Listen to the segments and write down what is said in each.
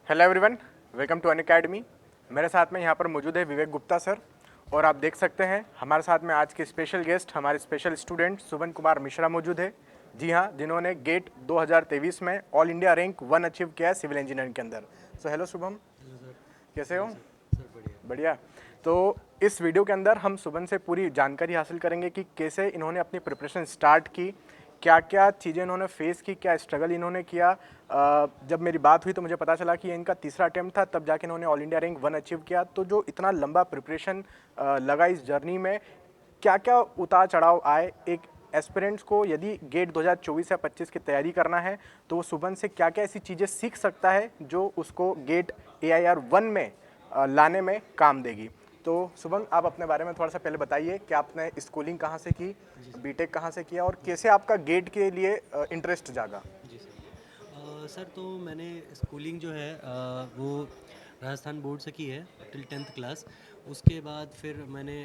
Hello everyone, welcome to Unacademy. मेरे साथ में यहाँ पर मौजूद है विवेक गुप्ता सर, और आप देख सकते हैं हमारे साथ में आज के स्पेशल गेस्ट, हमारे स्पेशल स्टूडेंट सुबन कुमार मिश्रा मौजूद है। जी हाँ, जिन्होंने गेट 2023 में ऑल इंडिया रैंक 1 अचीव किया है सिविल इंजीनियरिंग के अंदर। So hello Shubham, hello sir. कैसे हेलो हो? सर। सर बढ़िया। बढ़िया। तो इस वीडियो के अंदर हम सुबन से पूरी जानकारी हासिल करेंगे कि कैसे इन्होंने अपनी प्रिपरेशन स्टार्ट की, क्या क्या चीज़ें इन्होंने फेस की, क्या स्ट्रगल इन्होंने किया। जब मेरी बात हुई तो मुझे पता चला कि ये इनका तीसरा अटेम्प्ट था, तब जाके इन्होंने ऑल इंडिया रैंक 1 अचीव किया। तो जो इतना लंबा प्रिपरेशन लगा इस जर्नी में, क्या क्या उतार चढ़ाव आए एक एस्पिरेंट्स को, यदि गेट 2024 या 25 की तैयारी करना है तो वो सुबन से क्या क्या ऐसी चीज़ें सीख सकता है जो उसको गेट AIR 1 में लाने में काम देगी। तो शुभम, आप अपने बारे में थोड़ा सा पहले बताइए कि आपने स्कूलिंग कहाँ से की, जी सर। बीटेक कहाँ से किया, और जी कैसे सर। आपका गेट के लिए इंटरेस्ट जागा। जी सर। सर तो मैंने स्कूलिंग जो है वो राजस्थान बोर्ड से की है टिल 10th क्लास। उसके बाद फिर मैंने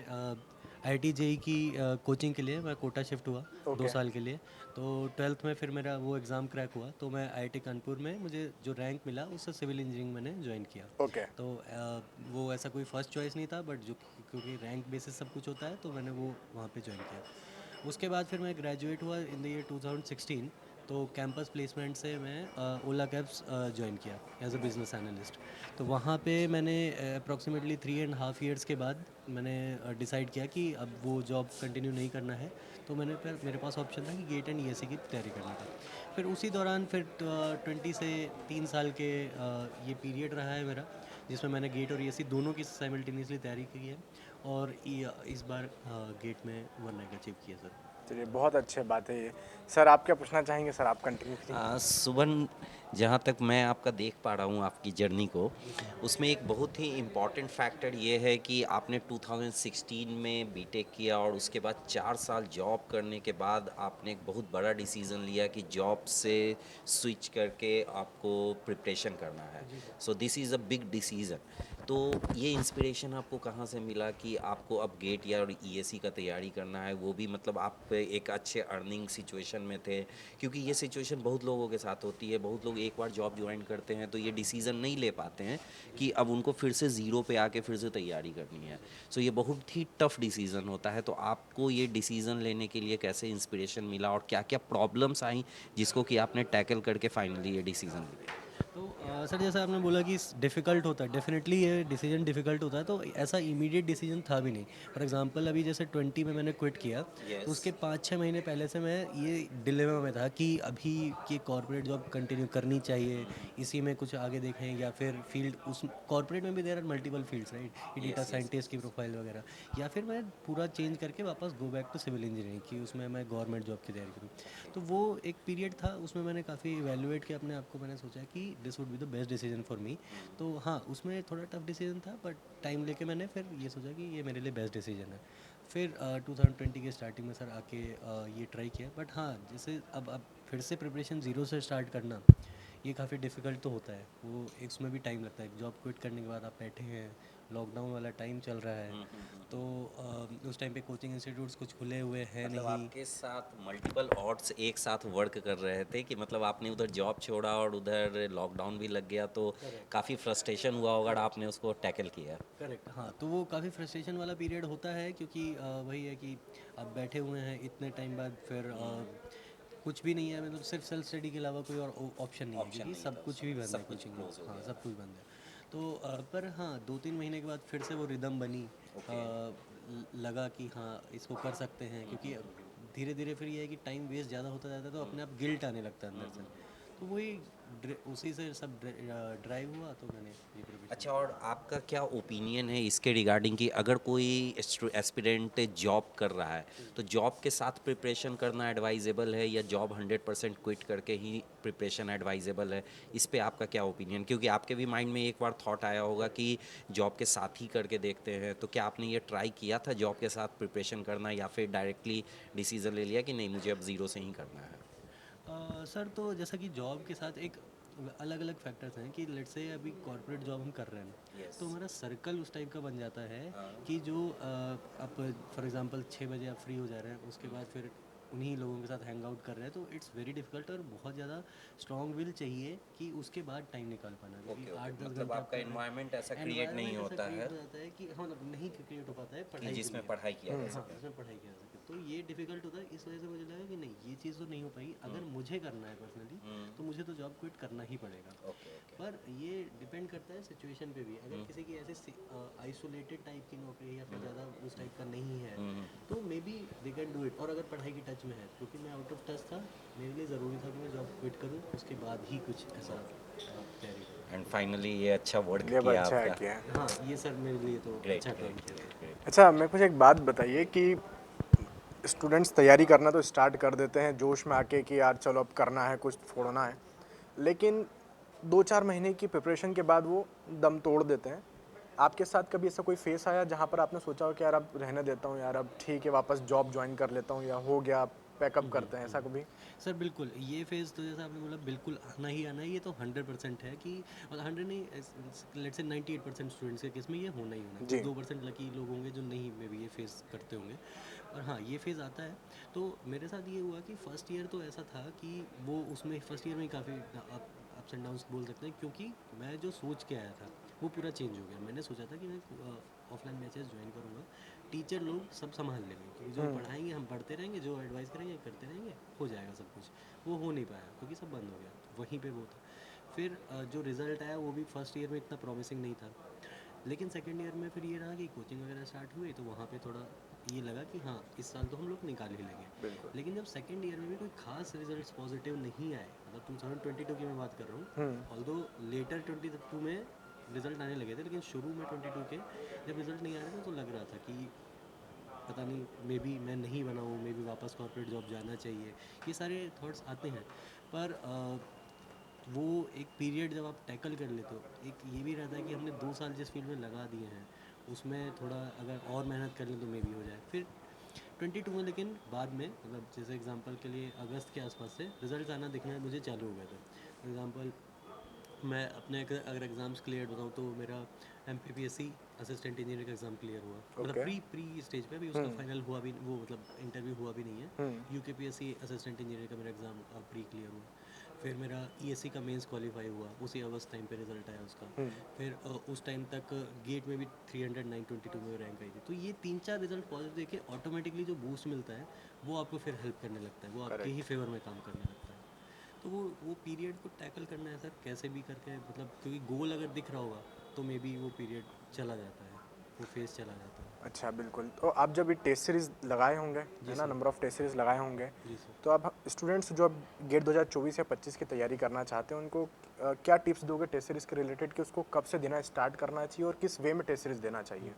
IIT JEE की कोचिंग के लिए मैं कोटा शिफ्ट हुआ दो ओके। साल के लिए। तो 12th में फिर मेरा वो एग्ज़ाम क्रैक हुआ तो मैं IIT कानपुर में मुझे जो रैंक मिला उससे सिविल इंजीनियरिंग मैंने ज्वाइन किया। ओके। तो वो ऐसा कोई फर्स्ट चॉइस नहीं था, बट जो क्योंकि रैंक बेसिस सब कुछ होता है तो मैंने वो वहाँ पे ज्वाइन किया। उसके बाद फिर मैं ग्रेजुएट हुआ इन द ईयर 2016। तो कैंपस प्लेसमेंट से मैं ओला कैब्स ज्वाइन किया एज अ बिज़नेस एनालिस्ट। तो वहाँ पे मैंने अप्रॉक्सीमेटली 3.5 ईयर्स के बाद मैंने डिसाइड किया कि अब वो जॉब कंटिन्यू नहीं करना है। तो मैंने फिर मेरे पास ऑप्शन था कि गेट एंड ESE की तैयारी करने का। फिर उसी दौरान फिर 20 से 3 साल के ये पीरियड रहा है मेरा, जिसमें मैंने गेट और ESE दोनों की साइमल्टेनियसली तैयारी की है। और इस बार गेट में 1 रैंक अचीव किया सर। चलिए, बहुत अच्छी बात है ये। सर, आप क्या पूछना चाहेंगे? सर, आप कंटिन्यू करिए। सुबन, जहाँ तक मैं आपका देख पा रहा हूँ आपकी जर्नी को, जी सर। उसमें एक बहुत ही इम्पॉर्टेंट फैक्टर ये है कि आपने 2016 में बीटेक किया और उसके बाद 4 साल जॉब करने के बाद आपने एक बहुत बड़ा डिसीज़न लिया कि जॉब से स्विच करके आपको प्रिपरेशन करना है। जी sir. So this is a big decision. तो ये इंस्पिरेशन आपको कहाँ से मिला कि आपको अब गेट या और ESE का तैयारी करना है, वो भी मतलब आप एक अच्छे अर्निंग सिचुएशन में थे? क्योंकि ये सिचुएशन बहुत लोगों के साथ होती है। बहुत लोग एक बार जॉब ज्वाइन करते हैं तो ये डिसीज़न नहीं ले पाते हैं कि अब उनको फिर से ज़ीरो पे आके फिर से तैयारी करनी है। सो ये बहुत ही टफ डिसीज़न होता है। तो आपको ये डिसीज़न लेने के लिए कैसे इंस्पिरेशन मिला और क्या क्या प्रॉब्लम्स आई जिसको कि आपने टैकल करके फाइनली ये डिसीज़न लिया? तो सर जैसा आपने बोला कि डिफ़िकल्ट होता है, डेफिनेटली ये डिसीजन डिफ़िकल्ट होता है। तो ऐसा इमीडिएट डिसीजन था भी नहीं। फॉर एग्जांपल अभी जैसे 20 में मैंने क्विट किया, तो यस। उसके 5-6 महीने पहले से मैं ये डिलेमा में था कि अभी ये कॉर्पोरेट जॉब कंटिन्यू करनी चाहिए, इसी में कुछ आगे देखें, या फिर फील्ड उस कॉर्पोरेट में भी there are multiple fields right, ये data yes yes scientist yes. की प्रोफाइल वगैरह, या फिर मैं पूरा चेंज करके वापस go back to civil engineering की, उसमें मैं गवर्नमेंट जॉब की तैयारी करूँ। तो वो एक पीरियड था, उसमें मैंने काफ़ी इवेलुएट किया अपने आप को। मैंने सोचा कि this would be the best decision for me. तो हाँ, उसमें थोड़ा टफ डिसीजन था, बट टाइम लेके मैंने फिर ये सोचा कि ये मेरे लिए बेस्ट डिसीजन है। फिर 2020 के स्टार्टिंग में सर आके ये ट्राई किया। बट हाँ, जैसे अब फिर से प्रिपरेशन ज़ीरो से स्टार्ट करना, ये काफ़ी डिफ़िकल्ट तो होता है। वो इसमें भी टाइम लगता है। जॉब क्विट करने के बाद आप बैठे हैं, लॉकडाउन वाला टाइम चल रहा है। तो उस टाइम पे कोचिंग इंस्टीट्यूट्स कुछ खुले हुए हैं मतलब नहीं। आपके साथ मल्टीपल ऑड्स एक साथ वर्क कर रहे थे कि मतलब आपने उधर जॉब छोड़ा और उधर लॉकडाउन भी लग गया, तो करेक्ट। काफ़ी फ्रस्ट्रेशन हुआ होगा और करेक्ट आपने सर। उसको टैकल किया। करेक्ट, हाँ। तो वो काफ़ी फ्रस्ट्रेशन वाला पीरियड होता है, क्योंकि वही है कि अब बैठे हुए हैं इतने टाइम बाद, फिर कुछ भी नहीं है, मतलब सिर्फ सेल्फ स्टडी के अलावा कोई और ऑप्शन नहीं है, ऑप्शन क्योंकि नहीं था सब उस कुछ भी समय, बंद है सब कुछ कोचिंग में। क्लोज हो हाँ, गया सब था। कुछ बंद है। तो पर हाँ, 2-3 महीने के बाद फिर से वो रिदम बनी। ओके। लगा कि हाँ, इसको कर सकते हैं, क्योंकि धीरे धीरे फिर ये है कि टाइम वेस्ट ज़्यादा होता जाता है, तो अपने आप गिल्ट आने लगता है अंदर से। तो वही उसी से सब ड्राइव हुआ, तो मैंने ये प्रिपरेशन अच्छा, शुरू और की। आपका क्या ओपिनियन है इसके रिगार्डिंग कि अगर कोई एस्पिरेंट जॉब कर रहा है तो जॉब के साथ प्रिपरेशन करना एडवाइजेबल है या जॉब 100% क्विट करके ही प्रिपरेशन एडवाइजेबल है? इस पे आपका क्या ओपिनियन? क्योंकि आपके भी माइंड में एक बार थॉट आया होगा कि जॉब के साथ ही करके देखते हैं, तो क्या आपने ये ट्राई किया था जॉब के साथ प्रिपरेशन करना, या फिर डायरेक्टली डिसीजन ले लिया कि नहीं, मुझे अब ज़ीरो से ही करना है? सर तो जैसा कि जॉब के साथ एक अलग अलग फैक्टर्स हैं, कि लेट्स से अभी कॉर्पोरेट जॉब हम कर रहे हैं, यस। तो हमारा सर्कल उस टाइप का बन जाता है हाँ। कि जो आप फॉर एग्जांपल 6 बजे आप फ्री हो जा रहे हैं, उसके बाद फिर उन्हीं लोगों के साथ हैंग आउट कर रहे हैं, तो इट्स वेरी डिफिकल्ट और बहुत ज़्यादा स्ट्रॉन्ग विल चाहिए कि उसके बाद टाइम निकाल पाना, क्योंकि ओके ओके, 8-10 मतलब घंटे आपका एनवायरनमेंट ऐसा क्रिएट नहीं एनवायरनमेंट ऐसा होता है क्रिएट हो जाता है कि हाँ मतलब नहीं क्रिएट हो पाता है कि पढ़ाई के जिसमें लिए। पढ़ाई किया जा हाँ सके। इसमें पढ़ाई किया जा सके, तो ये डिफिकल्ट होता है। इस वजह से मुझे लगा कि नहीं ये चीज़ तो नहीं हो पाएगी, अगर मुझे करना है पर्सनली तो मुझे तो जॉब क्विट करना ही पड़ेगा। ओके ओके, पर ये डिपेंड करता है सिचुएशन पे भी, अगर किसी की ऐसे आइसोलेटेड टाइप की नौकरी है या फिर ज़्यादा उस टाइप का नहीं है तो may be they can do it, और अगर पढ़ाई की टच में है, क्योंकि मैं आउट ऑफ टच था, मेरे लिए ज़रूरी था कि मैं जॉब क्विट करूँ उसके बाद ही कुछ ऐसा तैयारी करूँ। एंड फाइनली ये अच्छा वर्क ये किया अच्छा है आपका। किया है। हाँ ये सर मेरे लिए तो ग्रेट अच्छा काम ग्रेट किया था। ग्रेट। अच्छा, मेरे को एक बात बताइए कि स्टूडेंट्स तैयारी करना तो स्टार्ट कर देते हैं जोश में आके कि यार चलो अब करना है, कुछ फोड़ना है, लेकिन 2-4 महीने की प्रिपरेशन के बाद वो दम तोड़ देते हैं। आपके साथ कभी ऐसा कोई फेस आया जहाँ पर आपने सोचा हो कि यार अब रहने देता हूँ यार, अब ठीक है वापस जॉब ज्वाइन कर लेता हूँ, या हो गया पैकअप करते हैं, ऐसा कभी? सर बिल्कुल ये फेज़ तो जैसा आपने बोला बिल्कुल आना ही आना है, ये तो 100% है कि, और 100 नहीं, लेट्स से 98% स्टूडेंट्स के केस में ये होना ही होना है। जी। कुछ 2% लकी लोग होंगे जो नहीं में भी ये फेस करते होंगे, और हाँ ये फेज़ आता है। तो मेरे साथ ये हुआ कि फ़र्स्ट ईयर तो ऐसा था कि वो उसमें फ़र्स्ट ईयर में ही काफ़ी अप्स एंड डाउन्स बोल सकते हैं, क्योंकि मैं जो सोच के आया था वो पूरा चेंज हो गया। मैंने सोचा था कि मैं ऑफलाइन बैचेस ज्वाइन करूँगा, टीचर लोग सब संभाल लेंगे, क्योंकि जो पढ़ाएंगे हम पढ़ते रहेंगे, जो एडवाइस करेंगे करते रहेंगे, हो जाएगा सब कुछ। वो हो नहीं पाया क्योंकि सब बंद हो गया, वहीं पे वो था। फिर जो रिज़ल्ट आया वो भी फर्स्ट ईयर में इतना प्रॉमिसिंग नहीं था, लेकिन सेकेंड ईयर में फिर ये रहा कि कोचिंग वगैरह स्टार्ट हुई, तो वहाँ पे थोड़ा ये लगा कि हाँ इस साल तो हम लोग निकाल ही लेंगे। बिल्कुल। लेकिन जब सेकेंड ईयर में भी कोई खास रिजल्ट्स पॉजिटिव नहीं आए, मतलब 2022 की मैं बात कर रहा हूँ, ऑल्दो लेटर 22 में रिजल्ट आने लगे थे, लेकिन शुरू में 22 के जब रिजल्ट नहीं आ रहे थे तो लग रहा था कि पता नहीं मे बी मैं नहीं बना हूँ, मे बी वापस कॉर्पोरेट जॉब जाना चाहिए, ये सारे थॉट्स आते हैं। पर वो एक पीरियड जब आप टैकल कर लेते हो, एक ये भी रहता है कि हमने 2 साल जिस फील्ड में लगा दिए हैं उसमें थोड़ा अगर और मेहनत कर लें तो मे बी हो जाए। फिर 22 में, लेकिन बाद में मतलब जैसे एग्जांपल के लिए अगस्त के आसपास से रिजल्ट आना दिखना मुझे चालू हो गए थे। फॉर एग्जांपल मैं अपने अगर एग्ज़ाम्स क्लियर बताऊँ तो मेरा MPPSC असिस्टेंट इंजीनियर का एग्ज़ाम क्लियर हुआ, मतलब ओके। प्री स्टेज पे, अभी उसका फाइनल हुआ भी, वो मतलब इंटरव्यू हुआ भी नहीं है। UKPSC असिस्टेंट इंजीनियर का मेरा एग्ज़ाम प्री क्लियर हुआ। फिर मेरा ESC का मेंस क्वालिफाई हुआ, उसी अगस्त टाइम पे रिजल्ट आया उसका। फिर उस टाइम तक गेट में भी 300-922 में रैंक आई थी। तो ये 3-4 रिजल्ट पॉजिटिव देखे ऑटोमेटिकली जो बूस्ट मिलता है वो आपको फिर हेल्प करने लगता है, वो आपके ही करेक्ट। फेवर में काम करने लगता है। तो वो पीरियड को टैकल करना है सर, कैसे भी करके, मतलब क्योंकि गोल अगर दिख रहा होगा तो मे बी वो पीरियड चला जाता है, वो फेज़ चला जाता है। अच्छा, बिल्कुल। तो आप जब ये टेस्ट सीरीज़ लगाए होंगे, जी है ना, sir. Number of test series लगाए होंगे, जी सर। तो आप स्टूडेंट्स जो अब गेट 2024 या 25 की तैयारी करना चाहते हैं, उनको क्या टिप्स दोगे टेस्ट सीरीज़ के रिलेटेड कि उसको कब से देना स्टार्ट करना चाहिए और किस वे में टेस्ट सीरीज़ देना चाहिए?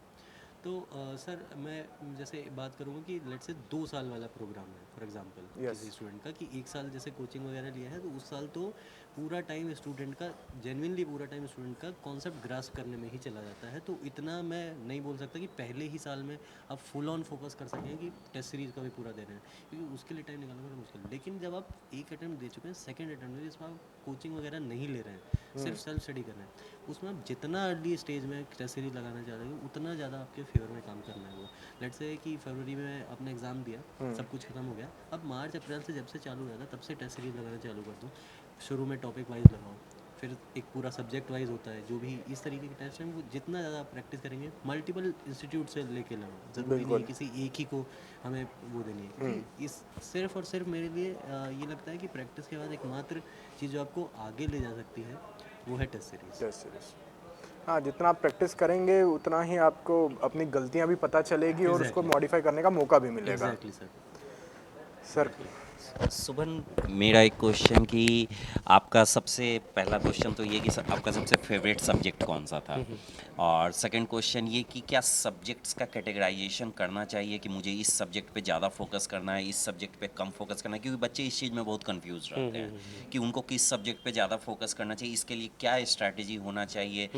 तो सर मैं जैसे बात करूँगा कि लेट से 2 साल वाला प्रोग्राम है फॉर एग्जांपल यस। किसी स्टूडेंट का, कि 1 साल जैसे कोचिंग वगैरह लिया है तो उस साल तो पूरा टाइम स्टूडेंट का, जेन्युइनली पूरा टाइम स्टूडेंट का कॉन्सेप्ट ग्रास्प करने में ही चला जाता है। तो इतना मैं नहीं बोल सकता कि पहले ही साल में आप फुल ऑन फोकस कर सकें कि टेस्ट सीरीज़ का भी पूरा दे रहे हैं, क्योंकि उसके लिए टाइम निकालना थोड़ा मुश्किल है। लेकिन जब आप एक अटैम्प्ट दे चुके हैं, सेकेंड अटैम्प्ट में जिसमें आप कोचिंग वगैरह नहीं ले रहे हैं, सिर्फ सेल्फ स्टडी कर रहे हैं, उसमें आप जितना अर्ली स्टेज में टेस्ट सीरीज लगाना चाह रहे हो उतना ज़्यादा आपके फेवर में काम करना है। वो लेट्स से कि फरवरी में आपने एग्ज़ाम दिया, सब कुछ खत्म हो गया, अब मार्च अप्रैल से जब से चालू हुआ था तब से टेस्ट सीरीज लगाना चालू कर दो। शुरू में टॉपिक वाइज लगाओ, फिर एक पूरा सब्जेक्ट वाइज होता है, जो भी इस तरीके के टेस्ट हैं वो जितना ज़्यादा आप प्रैक्टिस करेंगे, मल्टीपल इंस्टीट्यूट से लेके लगाओ, ज़रूरी नहीं है बिल्कुल। किसी एक ही को हमें वो देनी है, क्योंकि इस सिर्फ और सिर्फ मेरे लिए ये लगता है कि प्रैक्टिस के बाद एकमात्र चीज़ जो आपको आगे ले जा सकती है वो है टेस्ट सीरीज। Test series. हाँ, जितना आप प्रैक्टिस करेंगे उतना ही आपको अपनी गलतियाँ भी पता चलेगी और उसको एग्जैक्टली। मॉडिफाई करने का मौका भी मिलेगा। Exactly sir. सर, सुबन, मेरा एक क्वेश्चन कि आपका सबसे पहला क्वेश्चन तो ये कि आपका सबसे फेवरेट सब्जेक्ट कौन सा था, और सेकंड क्वेश्चन ये कि क्या सब्जेक्ट्स का कैटेगराइजेशन करना चाहिए कि मुझे इस सब्जेक्ट पे ज़्यादा फोकस करना है, इस सब्जेक्ट पे कम फोकस करना है, क्योंकि बच्चे इस चीज़ में बहुत कंफ्यूज रहते हैं कि उनको किस सब्जेक्ट पे ज़्यादा फोकस करना चाहिए, इसके लिए क्या स्ट्रैटेजी होना चाहिए,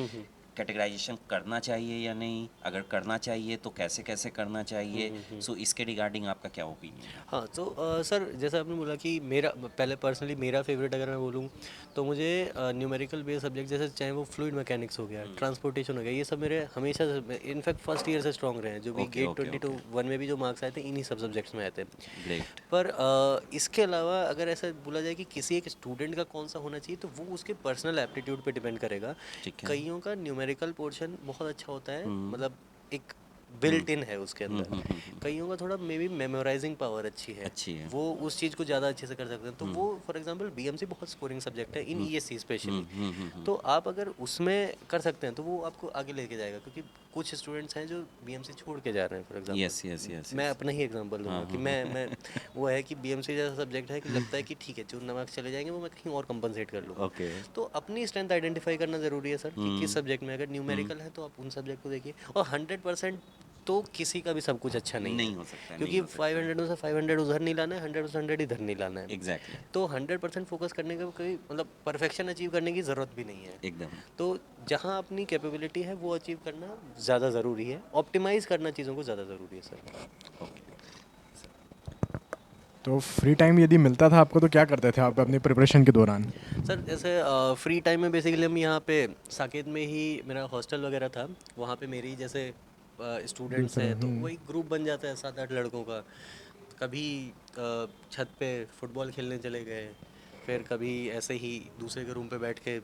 कैटेगराइजेशन करना चाहिए या नहीं, अगर करना चाहिए तो कैसे कैसे करना चाहिए, सो इसके रिगार्डिंग आपका क्या ओपिनियन है? हाँ, तो सर जैसा आपने बोला कि मेरा पहले पर्सनली मेरा फेवरेट अगर मैं बोलूँ तो मुझे न्यूमेरिकल बेस्ड सब्जेक्ट जैसे चाहे वो फ्लूइड मैकेनिक्स हो गया, ट्रांसपोर्टेशन हो गया, ये सब मेरे हमेशा से इनफैक्ट फर्स्ट ईयर से स्ट्रॉन्ग रहे हैं। जो भी ओके, गेट ओके, 22 1 में भी जो मार्क्स आए थे इन्हीं सब सब्जेक्ट्स में आए थे। ग्रेट। पर इसके अलावा अगर ऐसा बोला जाए कि किसी एक स्टूडेंट का कौन सा होना चाहिए तो वो उसके पर्सनल एप्टीट्यूड पे डिपेंड करेगा। ठीक है। कईयों का न्यूमेरिकल पोर्शन बहुत अच्छा होता है, मतलब एक बिल्ट इन है उसके अंदर। कईयों का थोड़ा मे बी मेमोराइजिंग पावर अच्छी है, वो उस चीज़ को ज़्यादा अच्छे से कर सकते हैं। तो वो फॉर एग्जांपल बीएमसी बहुत स्कोरिंग सब्जेक्ट है इन ईएससी स्पेशली। तो आप अगर उसमें कर सकते हैं तो वो आपको आगे लेके जाएगा, क्योंकि कुछ स्टूडेंट्स हैं जो बीएमसी छोड़ के जा रहे हैं। For example yes yes yes मैं अपना ही एग्जांपल दूंगा कि मैं वो है कि बीएमसी जैसा सब्जेक्ट है कि लगता है कि ठीक है जो मार्क्स चले जाएंगे वो मैं कहीं और कंपनसेट कर लूँगा। ओके। तो अपनी स्ट्रेंथ आइडेंटिफाई करना ज़रूरी है सर कि किस सब्जेक्ट में। अगर न्यूमेरिकल है तो आप उन सब्जेक्ट को देखिए, और 100% तो किसी का भी सब कुछ अच्छा नहीं नहीं है, हो सकता, नहीं क्योंकि हो सकता। 500 में से 500 उधर नहीं लाना है, 100% इधर नहीं लाना है। एग्जैक्टली। तो 100% फोकस करने का कोई मतलब परफेक्शन अचीव करने की ज़रूरत भी नहीं है। एकदम। तो जहाँ अपनी कैपेबिलिटी है वो अचीव करना ज़्यादा ज़रूरी है, ऑप्टिमाइज़ करना चीज़ों को ज़्यादा ज़रूरी है सर। तो फ्री टाइम यदि मिलता था आपको तो क्या करते थे आप अपनी प्रिपरेशन के दौरान? सर जैसे फ्री टाइम में बेसिकली हम यहाँ पे साकेत में ही मेरा हॉस्टल वगैरह था, वहाँ पे मेरी जैसे स्टूडेंट्स दूसरे हैं तो वही ग्रुप बन जाता है 7-8 लड़कों का। कभी छत पे फुटबॉल खेलने चले गए, फिर कभी ऐसे ही दूसरे के रूम पे बैठ के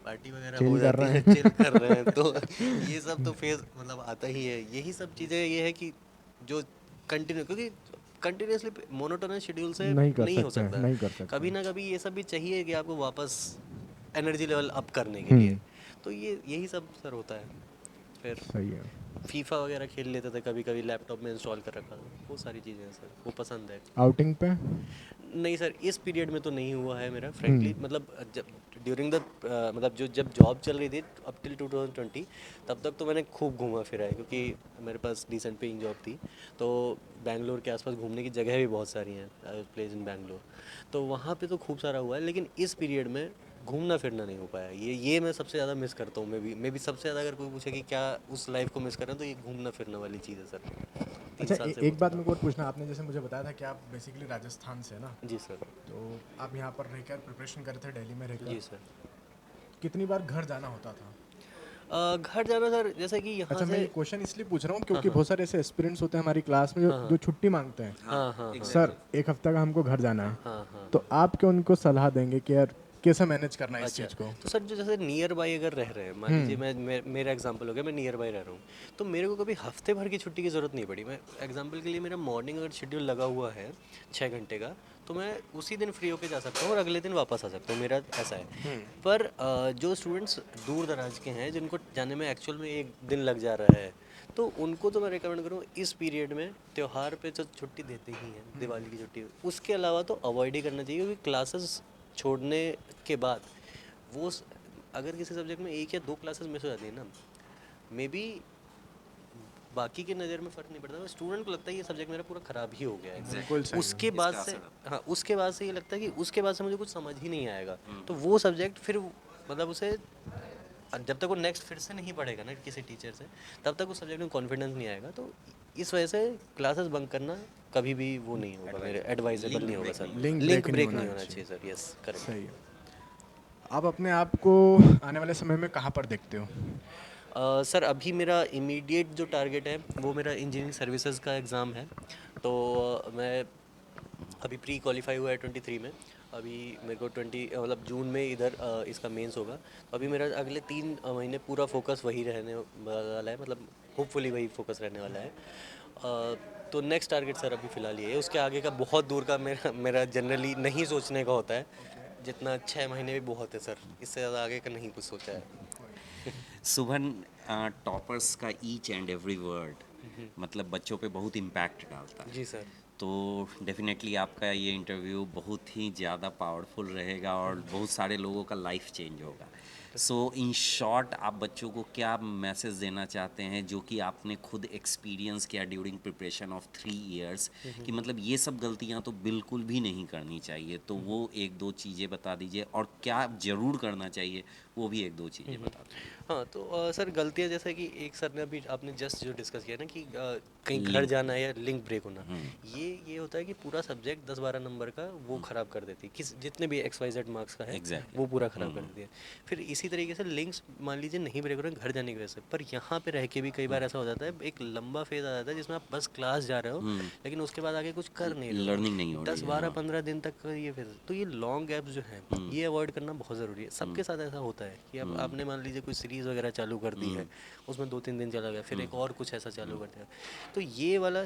पार्टी वगैरह हो चिल कर जाती रहे है, हैं। चिल कर रहे हैं। तो ये सब तो फेज मतलब आता ही है। यही सब चीज़ें ये है कि जो कंटिन्यू, क्योंकि कंटिन्यूसली मोनोटोनस शेड्यूल से नहीं कर नहीं हो सकते, सकता। नहीं कर सकते। कभी ना कभी ये सब भी चाहिए कि आपको वापस एनर्जी लेवल अप करने के लिए। तो ये यही सब सर होता है। फिर सही है। फीफा वगैरह खेल लेते थे कभी कभी, लैपटॉप में इंस्टॉल कर रखा था। वो सारी चीज़ें हैं सर, वो पसंद है। आउटिंग पे? नहीं सर, इस पीरियड में तो नहीं हुआ है मेरा फ्रेंकली। मतलब जब ड्यूरिंग द मतलब जो जब जॉब चल रही थी अप टिल 2020, तब तक तो मैंने खूब घूमा फिरा है, क्योंकि मेरे पास डिसेंट पेइंग जॉब थी। तो बैंगलोर के आसपास घूमने की जगह भी बहुत सारी हैं, आई प्लेस इन बैंगलोर। तो वहाँ पे तो खूब सारा हुआ है, लेकिन इस पीरियड में घूमना फिरना नहीं हो पाया। ये मैं सबसे ज़्यादा मिस करता हूँ। मैं भी सबसे ज़्यादा अगर कोई पूछे कि क्या उस लाइफ को मिस कर रहे हैं, तो ये घूमना फिरना वाली चीज़ है सर। 3 अच्छा, साल से वो एक तो बात था। मेरे को और पूछना, आपने जैसे मुझे बताया था कि आप बेसिकली राजस्थान से हैं ना, जी सर। तो आप यहाँ पर रहकर प्रिपरेशन कर रहे थे दिल्ली में रहकर, जी सर। कितनी बार घर जाना होता था? घर जाना सर जैसे कि यहाँ अच्छा, मैं से। ये क्वेश्चन इसलिए पूछ रहा हूँ हाँ क्योंकि हाँ बहुत सारे ऐसे एस्पिरेंट्स होते हैं हमारी क्लास में जो हाँ जो छुट्टी मांगते हैं। हाँ हाँ हाँ सर, एक हफ्ते का हमको घर जाना है, हाँ हाँ। तो आप क्या उनको सलाह देंगे कि यार कैसे मैनेज करना है इस अच्छा, चीज़ को? तो सर जो जैसे नियर बाई अगर रह रहे हैं, मान लीजिए मेरा एग्जांपल हो गया, मैं नियर बाई रह रहा हूँ, तो मेरे को कभी हफ्ते भर की छुट्टी की ज़रूरत नहीं पड़ी। मैं एग्जांपल के लिए मेरा मॉर्निंग अगर शेड्यूल लगा हुआ है 6 घंटे का, तो मैं उसी दिन फ्री होके जा सकता हूँ और अगले दिन वापस आ सकता हूँ। मेरा ऐसा है। पर जो स्टूडेंट्स दूर दराज के हैं जिनको जाने में एक्चुअल में 1 दिन लग जा रहा है, तो उनको तो मैं रिकमेंड करूँ इस पीरियड में त्यौहार पे जो छुट्टी देते ही हैं, दिवाली की छुट्टी, उसके अलावा तो अवॉइड ही करना चाहिए, क्योंकि क्लासेस छोड़ने के बाद वो अगर किसी सब्जेक्ट में 1 या 2 क्लासेस मिस हो जाती है ना, मे बी बाकी की नज़र में फ़र्क नहीं पड़ता, स्टूडेंट को लगता है ये सब्जेक्ट मेरा पूरा ख़राब ही हो गया है। बिल्कुल सही है। उसके बाद से, हाँ, उसके बाद से ये लगता है कि उसके बाद से मुझे कुछ समझ ही नहीं आएगा। तो वो सब्जेक्ट फिर मतलब उसे जब तक वो नेक्स्ट फिर से नहीं पढ़ेगा ना किसी टीचर से, तब तक उस सब्जेक्ट में कॉन्फिडेंस नहीं आएगा। तो इस वजह से क्लासेस बंक करना कभी भी वो नहीं होगा, मेरे एडवाइजेबल नहीं होगा सर। लिंक लिंक ब्रेक नहीं ब्रेक होना नहीं होना चाहिए। चाहिए सर। Yes, correct. सही है। आप अपने आप को आने वाले समय में कहाँ पर देखते हो? सर अभी मेरा इमीडिएट जो टारगेट है वो मेरा इंजीनियरिंग सर्विसेज का एग्ज़ाम है। तो मैं अभी प्री क्वालिफाई हुआ है 23 में। अभी मेरे को 20 मतलब जून में इधर इसका मेंस होगा। तो अभी मेरा अगले 3 महीने पूरा फोकस वही रहने वाला है, मतलब होपफुली वही फोकस रहने वाला है। तो नेक्स्ट टारगेट सर अभी फ़िलहाल ये है। उसके आगे का बहुत दूर का मेरा मेरा जनरली नहीं सोचने का होता है। जितना 6 महीने भी बहुत है सर, इससे ज़्यादा आगे का नहीं कुछ सोचा है। सुभन, टॉपर्स का ईच एंड एवरी वर्ड मतलब बच्चों पे बहुत इम्पैक्ट डालता है। जी सर। तो डेफिनेटली आपका ये इंटरव्यू बहुत ही ज़्यादा पावरफुल रहेगा और बहुत सारे लोगों का लाइफ चेंज होगा। सो इन शॉर्ट आप बच्चों को क्या मैसेज देना चाहते हैं जो कि आपने खुद एक्सपीरियंस किया ड्यूरिंग प्रिपरेशन ऑफ 3 इयर्स कि मतलब ये सब गलतियां तो बिल्कुल भी नहीं करनी चाहिए, तो वो एक दो चीज़ें बता दीजिए और क्या ज़रूर करना चाहिए वो भी एक दो चीज़ें बता दीजिए। हाँ, तो सर गलतियाँ जैसे कि एक सर ने अभी आपने जस्ट जो डिस्कस किया ना कि कहीं घर लिंक जाना है या लिंक ब्रेक होना, ये होता है कि पूरा सब्जेक्ट 10-12 नंबर का वो ख़राब कर देती है, किस जितने भी XYZ मार्क्स का है Exactly. वो पूरा ख़राब कर देती है। फिर इसी तरीके से लिंक्स मान लीजिए नहीं ब्रेक हो रहे हैं घर जाने की वजह से, पर यहाँ पे रह के भी कई बार ऐसा हो जाता है, एक लंबा फेज आ जाता है जिसमें आप बस क्लास जा रहे हो लेकिन उसके बाद आगे कुछ कर नहीं रहे हो, लर्निंग नहीं हो रही 10-12-15 दिन तक का ये फेज, तो ये लॉन्ग गैप्स जो हैं ये अवॉइड करना बहुत ज़रूरी है। सबके साथ ऐसा होता है कि अब आपने मान लीजिए कोई सीरीज़ वगैरह चालू कर दी है, उसमें 2-3 दिन चला गया, फिर एक और कुछ ऐसा चालू कर दिया, तो ये वाला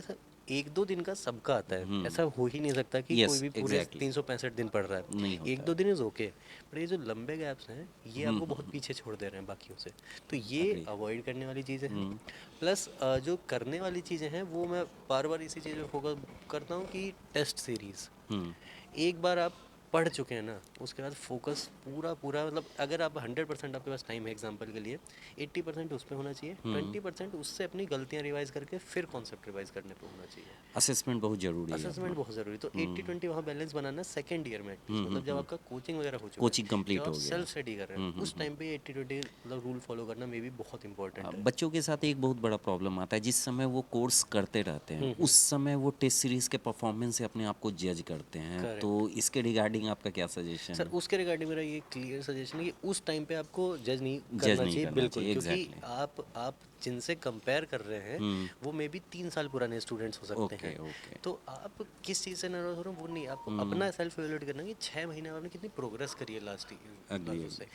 1-2 दिन का सबका आता है, ऐसा हो ही नहीं सकता कि Yes, कोई भी पूरे exactly. 365 दिन पढ़ रहा नहीं है। होता 1-2 दिन इज़ ओके, बट ये जो लंबे गैप्स हैं ये आपको बहुत पीछे छोड़ दे रहे हैं बाकियों से, तो ये अवॉइड करने वाली चीज़ें हैं। प्लस जो करने वाली चीज़ें हैं वो मैं बार बार इसी चीज़ पे फोकस करता हूँ कि टेस्ट सीरीज़ एक बार आप पढ़ चुके हैं ना, उसके बाद फोकस पूरा मतलब अगर आप 100% आपके पास टाइम है एग्जांपल के लिए, 80% उस पर होना चाहिए, 20% उससे अपनी गलतियां रिवाइज करके फिर कॉन्सेप्ट रिवाइज करने पे होना चाहिए। असेसमेंट बहुत ज़रूरी है। असेसमेंट बहुत ज़रूरी, तो 80-20 वहाँ बैलेंस बनाना सेकंड ईयर में एटलीस्ट, मतलब जब आपका कोचिंग वगैरह हो चुका कोचिंग है, कंप्लीट जब हो आप गया। सेल्फ स्टडी कर रहे हैं उस टाइम पे 80-20 मतलब रूल फॉलो करना मे भी बहुत इंपॉर्टेंट है। बच्चों के साथ एक बहुत बड़ा प्रॉब्लम आता है, जिस समय वो कोर्स करते रहते हैं उस समय वो टेस्ट सीरीज के परफॉर्मेंस से अपने आप को जज करते हैं, Correct. तो इसके रिगार्डिंग आपका क्या सजेशन सर है? उसके रिगार्डिंग मेरा ये क्लियर सजेशन है कि उस टाइम पे आपको जज नहीं जज करना नहीं चाहिए करना बिल्कुल, चाहिए, क्योंकि एग्जैक्टली। आप जिनसे कंपेयर कर रहे हैं वो मे बी 3 साल पुराने स्टूडेंट्स हो सकते ओके हैं, ओके। तो आप किस चीज़ से नर्वस हो रहे हो वो नहीं, आपको अपना सेल्फ एवेल्यूएट करना है कि 6 महीने में आपने कितनी प्रोग्रेस करी है लास्ट Agree. उससे।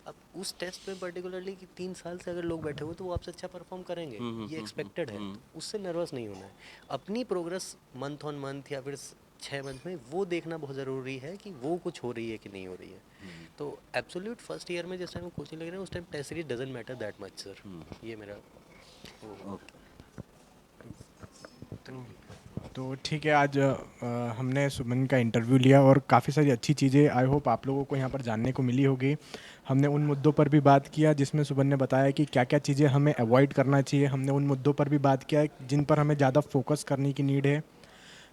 अब उस टेस्ट में पर्टिकुलरली कि 3 साल से अगर लोग बैठे हुए तो वो आपसे अच्छा परफॉर्म करेंगे, ये एक्सपेक्टेड है, तो उससे नर्वस नहीं होना है। अपनी प्रोग्रेस मंथ ऑन मंथ या फिर 6 मंथ में वो देखना बहुत ज़रूरी है कि वो कुछ हो रही है कि नहीं हो रही है। तो एब्सोल्यूट फर्स्ट ईयर में जिस टाइम कोचिंग लग रहा है उस time test series doesn't matter that much sir, ये मेरा वो। तो ठीक है, आज हमने सुमन का इंटरव्यू लिया और काफ़ी सारी अच्छी चीज़ें आई होप आप लोगों को यहाँ पर जानने को मिली होगी। हमने उन मुद्दों पर भी बात किया जिसमें सुमन ने बताया कि क्या क्या चीज़ें हमें अवॉइड करना चाहिए। हमने उन मुद्दों पर भी बात किया जिन पर हमें ज़्यादा फोकस करने की नीड है।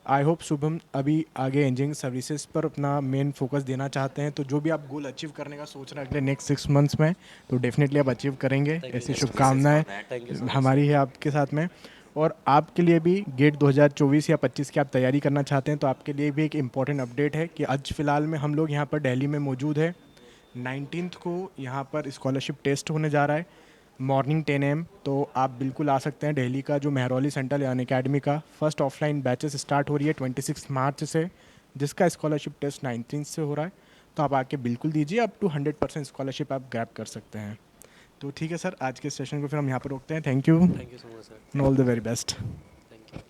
आई होप शुभम अभी आगे इंजीनियरिंग सर्विसेज पर अपना मेन फोकस देना चाहते हैं, तो जो भी आप गोल अचीव करने का सोच रहे हैं अगले नेक्स्ट 6 मंथ्स में, तो डेफिनेटली आप अचीव करेंगे। ऐसी शुभकामनाएं थैंक यू सो मच हमारी है आपके साथ में। और आपके लिए भी गेट 2024 या 25 की आप तैयारी करना चाहते हैं तो आपके लिए भी एक इम्पॉर्टेंट अपडेट है कि आज फ़िलहाल में हम लोग यहाँ पर दिल्ली में मौजूद है। 19th को यहाँ पर स्कॉलरशिप टेस्ट होने जा रहा है मॉर्निंग 10 AM, तो आप बिल्कुल आ सकते हैं। दिल्ली का जो मेहरौली सेंट्रल यान अकेडमी का फर्स्ट ऑफलाइन बैचेस स्टार्ट हो रही है 26 मार्च से, जिसका स्कॉलरशिप टेस्ट 19th से हो रहा है। तो आप आके बिल्कुल दीजिए, अप टू 100% स्कॉलरशिप आप ग्रैब कर सकते हैं। तो ठीक है सर, आज के सेशन को फिर हम यहाँ पर रोकते हैं। Thank you so much sir. And all the very best.